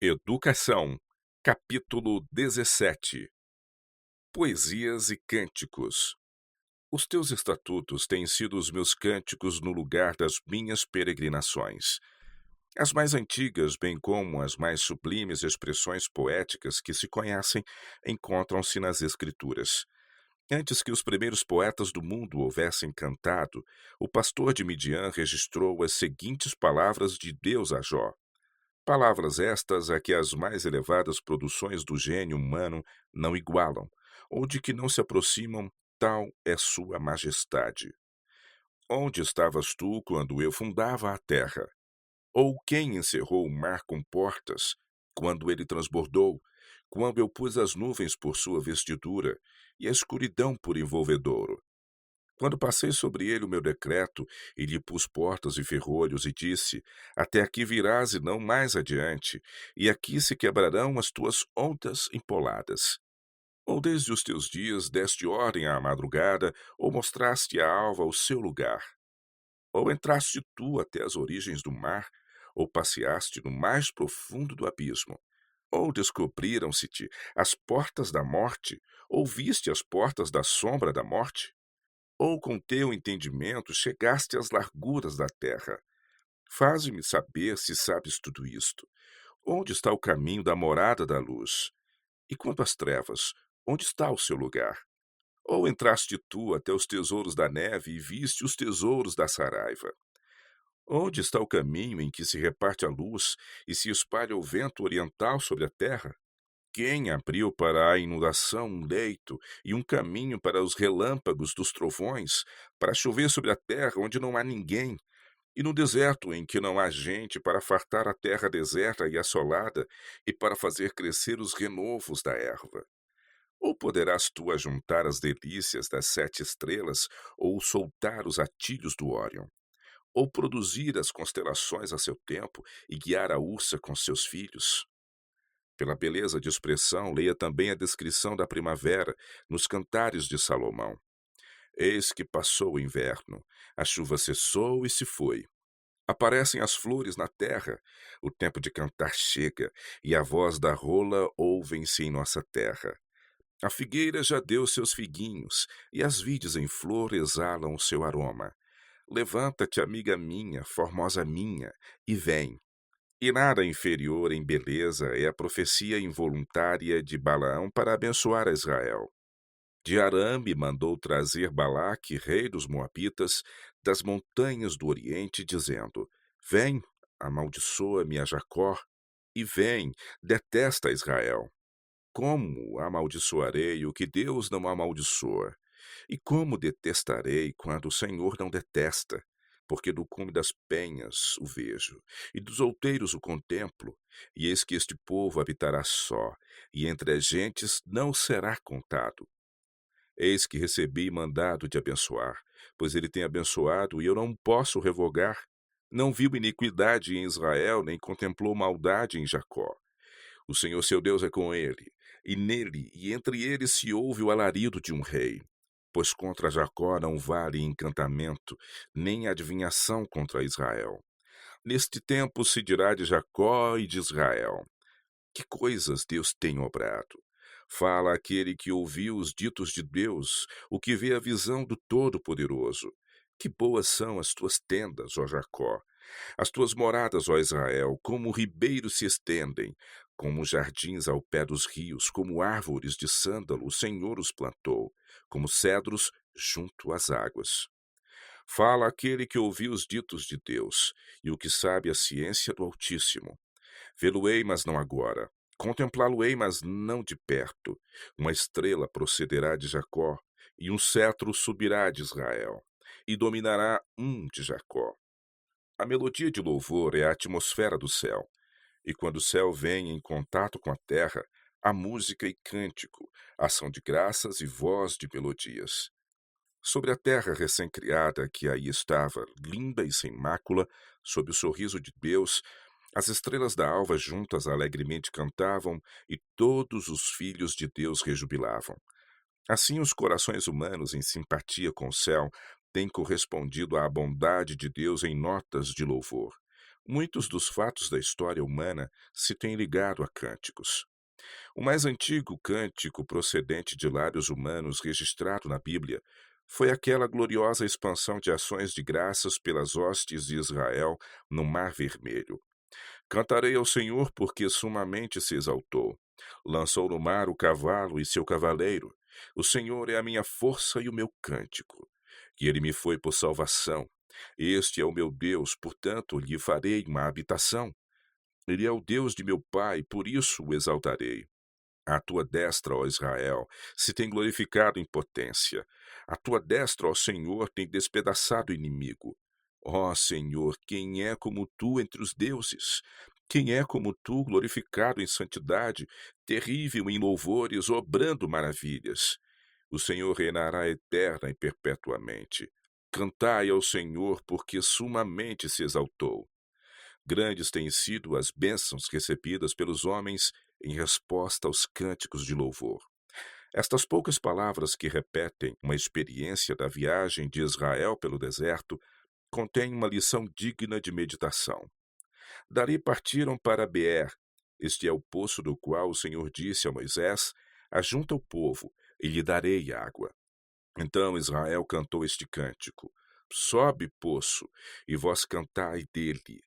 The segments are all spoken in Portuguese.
Educação, capítulo 17. Poesias e cânticos. Os teus estatutos têm sido os meus cânticos no lugar das minhas peregrinações. As mais antigas, bem como as mais sublimes expressões poéticas que se conhecem, encontram-se nas Escrituras. Antes que os primeiros poetas do mundo houvessem cantado, o pastor de Midian registrou as seguintes palavras de Deus a Jó. Palavras estas a que as mais elevadas produções do gênio humano não igualam, ou de que não se aproximam, tal é sua majestade. Onde estavas tu quando eu fundava a terra? Ou quem encerrou o mar com portas, quando ele transbordou, quando eu pus as nuvens por sua vestidura e a escuridão por envolvedouro? Quando passei sobre ele o meu decreto, e lhe pus portas e ferrolhos, e disse: Até aqui virás e não mais adiante, e aqui se quebrarão as tuas ondas empoladas. Ou desde os teus dias deste ordem à madrugada, ou mostraste à alva o seu lugar. Ou entraste tu até as origens do mar, ou passeaste no mais profundo do abismo. Ou descobriram-se-te as portas da morte, ou viste as portas da sombra da morte? Ou com teu entendimento chegaste às larguras da terra? Faze-me saber se sabes tudo isto. Onde está o caminho da morada da luz? E quanto às trevas, onde está o seu lugar? Ou entraste tu até os tesouros da neve e viste os tesouros da saraiva? Onde está o caminho em que se reparte a luz e se espalha o vento oriental sobre a terra? Quem abriu para a inundação um leito e um caminho para os relâmpagos dos trovões, para chover sobre a terra onde não há ninguém, e no deserto em que não há gente, para fartar a terra deserta e assolada, e para fazer crescer os renovos da erva? Ou poderás tu ajuntar as delícias das 7 estrelas, ou soltar os atilhos do Órion? Ou produzir as constelações a seu tempo, e guiar a ursa com seus filhos? Pela beleza de expressão, leia também a descrição da primavera nos Cantares de Salomão. Eis que passou o inverno, a chuva cessou e se foi. Aparecem as flores na terra, o tempo de cantar chega, e a voz da rola ouvem-se em nossa terra. A figueira já deu seus figuinhos, e as vides em flor exalam o seu aroma. Levanta-te, amiga minha, formosa minha, e vem. E nada inferior em beleza é a profecia involuntária de Balaão para abençoar a Israel. De Arame mandou trazer Balaque, rei dos Moabitas, das montanhas do Oriente, dizendo: Vem, amaldiçoa-me a Jacó, e vem, detesta a Israel. Como amaldiçoarei o que Deus não amaldiçoa? E como detestarei quando o Senhor não detesta? Porque do cume das penhas o vejo, e dos outeiros o contemplo, e eis que este povo habitará só, e entre as gentes não será contado. Eis que recebi mandado de abençoar, pois ele tem abençoado e eu não posso revogar. Não viu iniquidade em Israel, nem contemplou maldade em Jacó. O Senhor seu Deus é com ele, e nele e entre eles se ouve o alarido de um rei. Pois contra Jacó não vale encantamento, nem adivinhação contra Israel. Neste tempo se dirá de Jacó e de Israel: Que coisas Deus tem obrado! Fala aquele que ouviu os ditos de Deus, o que vê a visão do Todo-Poderoso. Que boas são as tuas tendas, ó Jacó! As tuas moradas, ó Israel, como ribeiros se estendem, como jardins ao pé dos rios, como árvores de sândalo, o Senhor os plantou, como cedros junto às águas. Fala aquele que ouviu os ditos de Deus, e o que sabe a ciência do Altíssimo. Vê-lo-ei, mas não agora. Contemplá-lo-ei, mas não de perto. Uma estrela procederá de Jacó, e um cetro subirá de Israel, e dominará um de Jacó. A melodia de louvor é a atmosfera do céu, e quando o céu vem em contato com a terra, há música e cântico, ação de graças e voz de melodias. Sobre a terra recém-criada que aí estava, linda e sem mácula, sob o sorriso de Deus, as estrelas da alva juntas alegremente cantavam e todos os filhos de Deus rejubilavam. Assim, os corações humanos, em simpatia com o céu, têm correspondido à bondade de Deus em notas de louvor. Muitos dos fatos da história humana se têm ligado a cânticos. O mais antigo cântico procedente de lábios humanos registrado na Bíblia foi aquela gloriosa expansão de ações de graças pelas hostes de Israel no Mar Vermelho. Cantarei ao Senhor porque sumamente se exaltou. Lançou no mar o cavalo e seu cavaleiro. O Senhor é a minha força e o meu cântico. E ele me foi por salvação. Este é o meu Deus, portanto lhe farei uma habitação. Ele é o Deus de meu pai, por isso o exaltarei. A tua destra, ó Israel, se tem glorificado em potência. A tua destra, ó Senhor, tem despedaçado o inimigo. Ó Senhor, quem é como tu entre os deuses? Quem é como tu, glorificado em santidade, terrível em louvores, obrando maravilhas? O Senhor reinará eterna e perpetuamente. Cantai ao Senhor, porque sumamente se exaltou. Grandes têm sido as bênçãos recebidas pelos homens em resposta aos cânticos de louvor. Estas poucas palavras que repetem uma experiência da viagem de Israel pelo deserto contêm uma lição digna de meditação. Dali partiram para Beer. Este é o poço do qual o Senhor disse a Moisés: Ajunta o povo, e lhe darei água. Então Israel cantou este cântico: Sobe, poço, e vós cantai dele.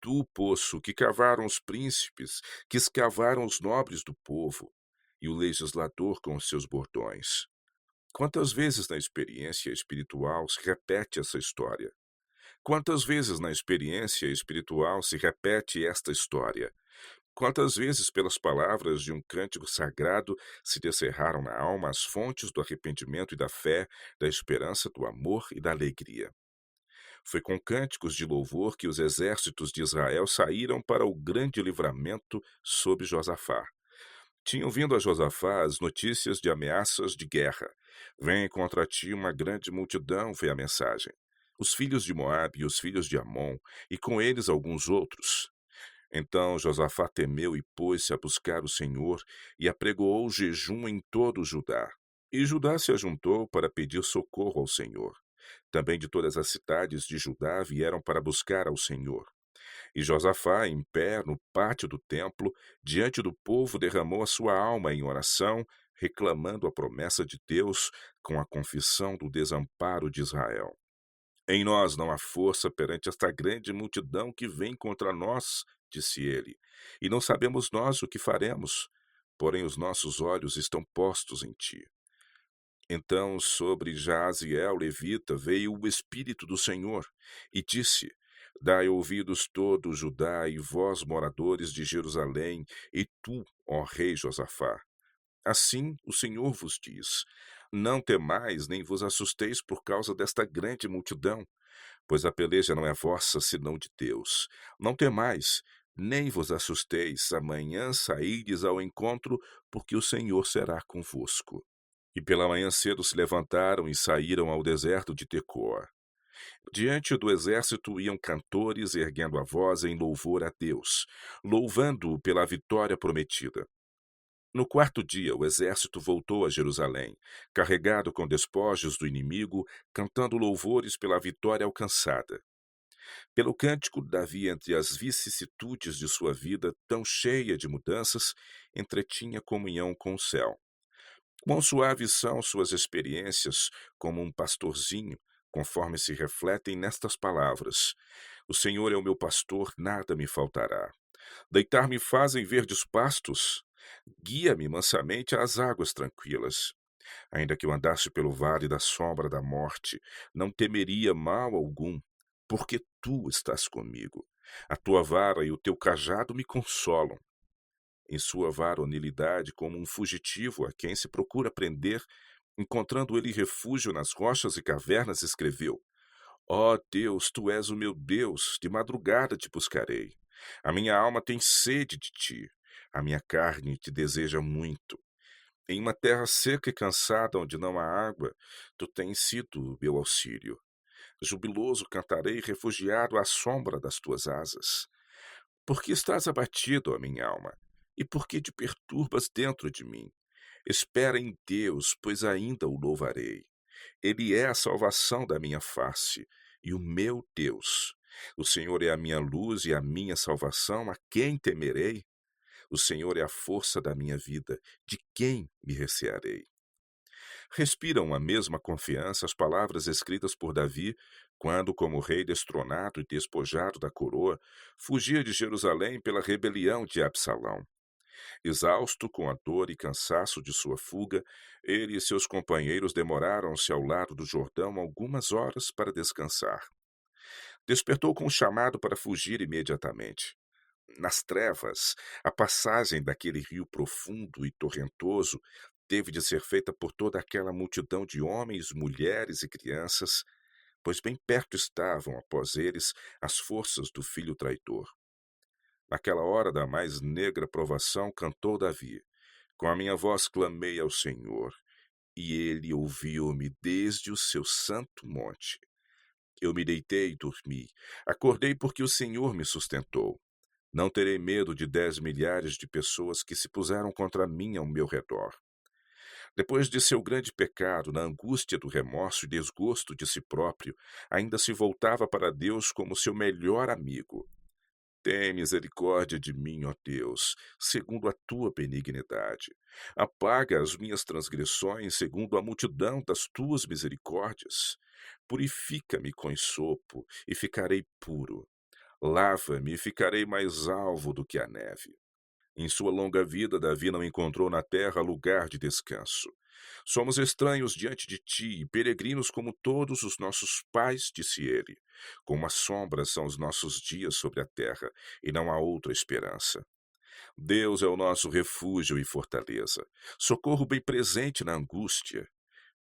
Tu, poço, que cavaram os príncipes, que escavaram os nobres do povo, e o legislador com os seus bordões. Quantas vezes na experiência espiritual se repete essa história? Quantas vezes na experiência espiritual se repete esta história? Quantas vezes, pelas palavras de um cântico sagrado, se descerraram na alma as fontes do arrependimento e da fé, da esperança, do amor e da alegria? Foi com cânticos de louvor que os exércitos de Israel saíram para o grande livramento sob Josafá. Tinham vindo a Josafá as notícias de ameaças de guerra. Vem contra ti uma grande multidão, foi a mensagem. Os filhos de Moabe e os filhos de Amon, e com eles alguns outros. Então Josafá temeu e pôs-se a buscar o Senhor, e apregoou jejum em todo o Judá. E Judá se ajuntou para pedir socorro ao Senhor. Também de todas as cidades de Judá vieram para buscar ao Senhor. E Josafá, em pé no pátio do templo, diante do povo, derramou a sua alma em oração, reclamando a promessa de Deus com a confissão do desamparo de Israel. Em nós não há força perante esta grande multidão que vem contra nós, disse ele, e não sabemos nós o que faremos, porém os nossos olhos estão postos em ti. Então sobre Jaziel levita veio o Espírito do Senhor, e disse: Dai ouvidos todo Judá e vós, moradores de Jerusalém, e tu, ó rei Josafá. Assim o Senhor vos diz: Não temais nem vos assusteis por causa desta grande multidão, pois a peleja não é vossa, senão de Deus. Não temais, nem vos assusteis, amanhã saídes ao encontro, porque o Senhor será convosco. E pela manhã cedo se levantaram e saíram ao deserto de Tecoa. Diante do exército iam cantores erguendo a voz em louvor a Deus, louvando-o pela vitória prometida. No quarto dia, o exército voltou a Jerusalém, carregado com despojos do inimigo, cantando louvores pela vitória alcançada. Pelo cântico, Davi, entre as vicissitudes de sua vida tão cheia de mudanças, entretinha comunhão com o céu. Quão suaves são suas experiências como um pastorzinho, conforme se refletem nestas palavras: O Senhor é o meu pastor, nada me faltará. Deitar-me fazem verdes pastos, guia-me mansamente às águas tranquilas. Ainda que eu andasse pelo vale da sombra da morte, não temeria mal algum, porque tu estás comigo. A tua vara e o teu cajado me consolam. Em sua varonilidade, como um fugitivo a quem se procura prender, encontrando ele refúgio nas rochas e cavernas, escreveu: Ó Deus, tu és o meu Deus, de madrugada te buscarei. A minha alma tem sede de ti, a minha carne te deseja muito. Em uma terra seca e cansada, onde não há água, tu tens sido meu auxílio. Jubiloso cantarei, refugiado à sombra das tuas asas. Por que estás abatido, ó minha alma? E por que te perturbas dentro de mim? Espera em Deus, pois ainda o louvarei. Ele é a salvação da minha face e o meu Deus. O Senhor é a minha luz e a minha salvação, a quem temerei? O Senhor é a força da minha vida, de quem me recearei? Respiram a mesma confiança as palavras escritas por Davi, quando, como rei destronado e despojado da coroa, fugia de Jerusalém pela rebelião de Absalão. Exausto com a dor e cansaço de sua fuga, ele e seus companheiros demoraram-se ao lado do Jordão algumas horas para descansar. Despertou com um chamado para fugir imediatamente. Nas trevas, a passagem daquele rio profundo e torrentoso teve de ser feita por toda aquela multidão de homens, mulheres e crianças, pois bem perto estavam, após eles, as forças do filho traidor. Naquela hora da mais negra provação, cantou Davi: com a minha voz clamei ao Senhor, e ele ouviu-me desde o seu santo monte. Eu me deitei e dormi. Acordei porque o Senhor me sustentou. Não terei medo de 10 milhares de pessoas que se puseram contra mim ao meu redor. Depois de seu grande pecado, na angústia do remorso e desgosto de si próprio, ainda se voltava para Deus como seu melhor amigo. Tem misericórdia de mim, ó Deus, segundo a tua benignidade. Apaga as minhas transgressões segundo a multidão das tuas misericórdias. Purifica-me com sopo e ficarei puro. Lava-me e ficarei mais alvo do que a neve. Em sua longa vida, Davi não encontrou na terra lugar de descanso. Somos estranhos diante de ti e peregrinos como todos os nossos pais, disse ele. Como as sombras são os nossos dias sobre a terra, e não há outra esperança. Deus é o nosso refúgio e fortaleza, socorro bem presente na angústia.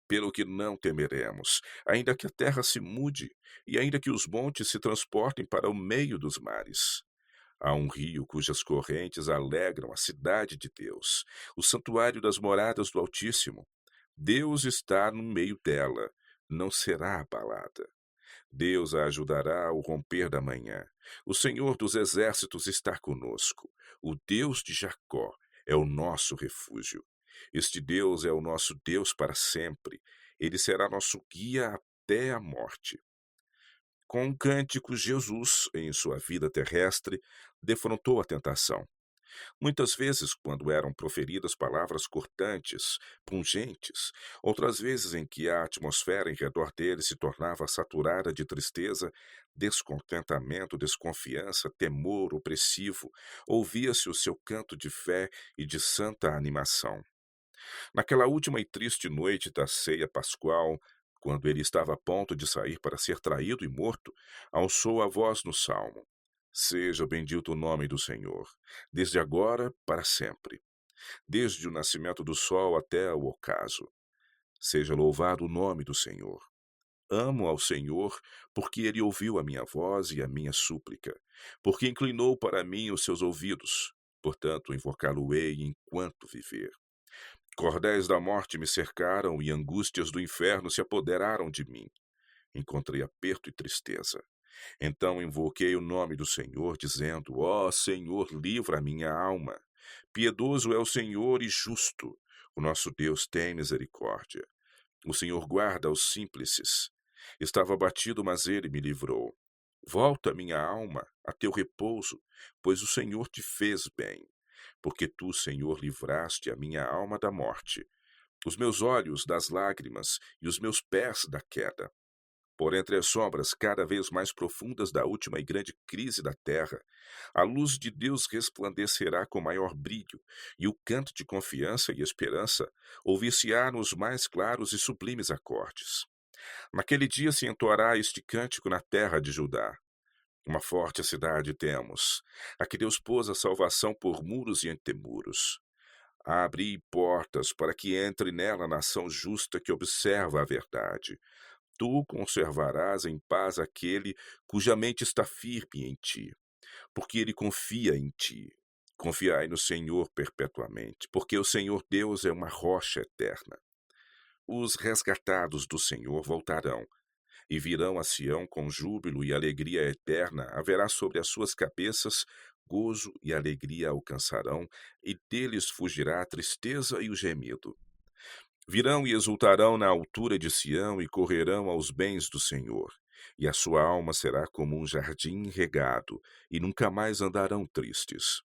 Pelo que não temeremos, ainda que a terra se mude, e ainda que os montes se transportem para o meio dos mares. Há um rio cujas correntes alegram a cidade de Deus, o santuário das moradas do Altíssimo. Deus está no meio dela, não será abalada. Deus a ajudará ao romper da manhã. O Senhor dos exércitos está conosco. O Deus de Jacó é o nosso refúgio. Este Deus é o nosso Deus para sempre. Ele será nosso guia até a morte. Com um cântico, Jesus, em sua vida terrestre, defrontou a tentação. Muitas vezes, quando eram proferidas palavras cortantes, pungentes, outras vezes em que a atmosfera em redor dele se tornava saturada de tristeza, descontentamento, desconfiança, temor opressivo, ouvia-se o seu canto de fé e de santa animação. Naquela última e triste noite da ceia pascual, quando ele estava a ponto de sair para ser traído e morto, alçou a voz no salmo: seja bendito o nome do Senhor, desde agora para sempre, desde o nascimento do sol até o ocaso. Seja louvado o nome do Senhor. Amo ao Senhor, porque ele ouviu a minha voz e a minha súplica, porque inclinou para mim os seus ouvidos. Portanto, invocá-lo-ei enquanto viver. Cordéis da morte me cercaram e angústias do inferno se apoderaram de mim. Encontrei aperto e tristeza. Então invoquei o nome do Senhor, dizendo: ó Senhor, livra a minha alma. Piedoso é o Senhor e justo. O nosso Deus tem misericórdia. O Senhor guarda os simples. Estava abatido, mas ele me livrou. Volta, minha alma, a teu repouso, pois o Senhor te fez bem. Porque tu, Senhor, livraste a minha alma da morte, os meus olhos das lágrimas e os meus pés da queda. Por entre as sombras cada vez mais profundas da última e grande crise da terra, a luz de Deus resplandecerá com maior brilho, e o canto de confiança e esperança ouvir-se-á nos mais claros e sublimes acordes. Naquele dia se entoará este cântico na terra de Judá. Uma forte cidade temos, a que Deus pôs a salvação por muros e antemuros. Abre portas para que entre nela a nação justa que observa a verdade. Tu conservarás em paz aquele cuja mente está firme em ti, porque ele confia em ti. Confiai no Senhor perpetuamente, porque o Senhor Deus é uma rocha eterna. Os resgatados do Senhor voltarão e virão a Sião com júbilo e alegria eterna. Haverá sobre as suas cabeças gozo e alegria alcançarão, e deles fugirá a tristeza e o gemido. Virão e exultarão na altura de Sião e correrão aos bens do Senhor. e a sua alma será como um jardim regado, e nunca mais andarão tristes.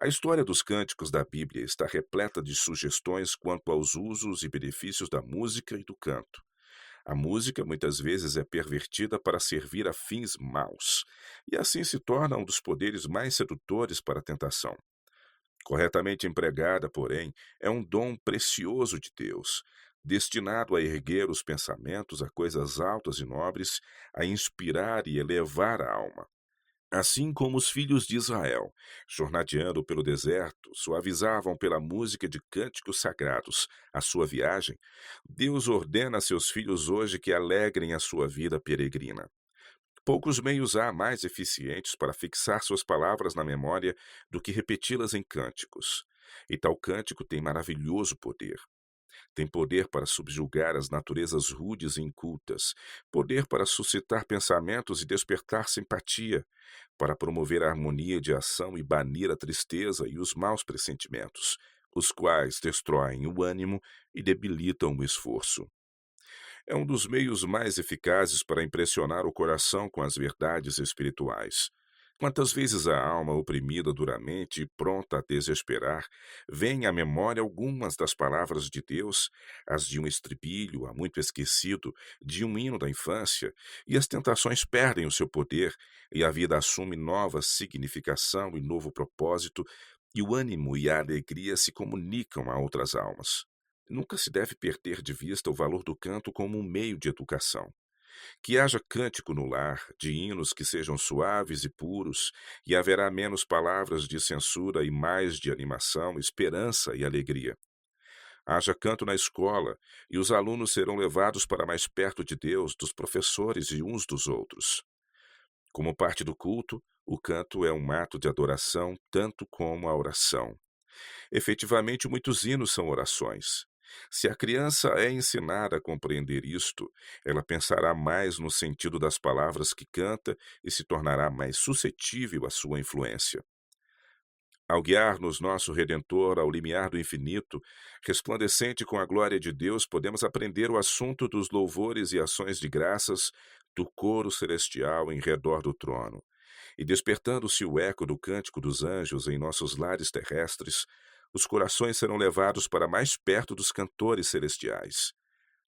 A história dos cânticos da Bíblia está repleta de sugestões quanto aos usos e benefícios da música e do canto. A música muitas vezes é pervertida para servir a fins maus, e assim se torna um dos poderes mais sedutores para a tentação. Corretamente empregada, porém, é um dom precioso de Deus, destinado a erguer os pensamentos a coisas altas e nobres, a inspirar e elevar a alma. Assim como os filhos de Israel, jornadeando pelo deserto, suavizavam pela música de cânticos sagrados a sua viagem, Deus ordena a seus filhos hoje que alegrem a sua vida peregrina. Poucos meios há mais eficientes para fixar suas palavras na memória do que repeti-las em cânticos. E tal cântico tem maravilhoso poder. Tem poder para subjugar as naturezas rudes e incultas, poder para suscitar pensamentos e despertar simpatia, para promover a harmonia de ação e banir a tristeza e os maus pressentimentos, os quais destroem o ânimo e debilitam o esforço. É um dos meios mais eficazes para impressionar o coração com as verdades espirituais. Quantas vezes a alma oprimida duramente e pronta a desesperar, vem à memória algumas das palavras de Deus, as de um estribilho há muito esquecido, de um hino da infância, e as tentações perdem o seu poder, e a vida assume nova significação e novo propósito, e o ânimo e a alegria se comunicam a outras almas. Nunca se deve perder de vista o valor do canto como um meio de educação. Que haja cântico no lar, de hinos que sejam suaves e puros, e haverá menos palavras de censura e mais de animação, esperança e alegria. Haja canto na escola, e os alunos serão levados para mais perto de Deus, dos professores e uns dos outros. Como parte do culto, o canto é um ato de adoração tanto como a oração. Efetivamente, muitos hinos são orações. Se a criança é ensinada a compreender isto, ela pensará mais no sentido das palavras que canta e se tornará mais suscetível à sua influência. Ao guiar-nos nosso Redentor ao limiar do infinito, resplandecente com a glória de Deus, podemos aprender o assunto dos louvores e ações de graças do coro celestial em redor do trono. E despertando-se o eco do cântico dos anjos em nossos lares terrestres, os corações serão levados para mais perto dos cantores celestiais.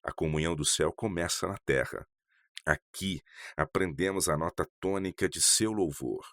A comunhão do céu começa na terra. Aqui aprendemos a nota tônica de seu louvor.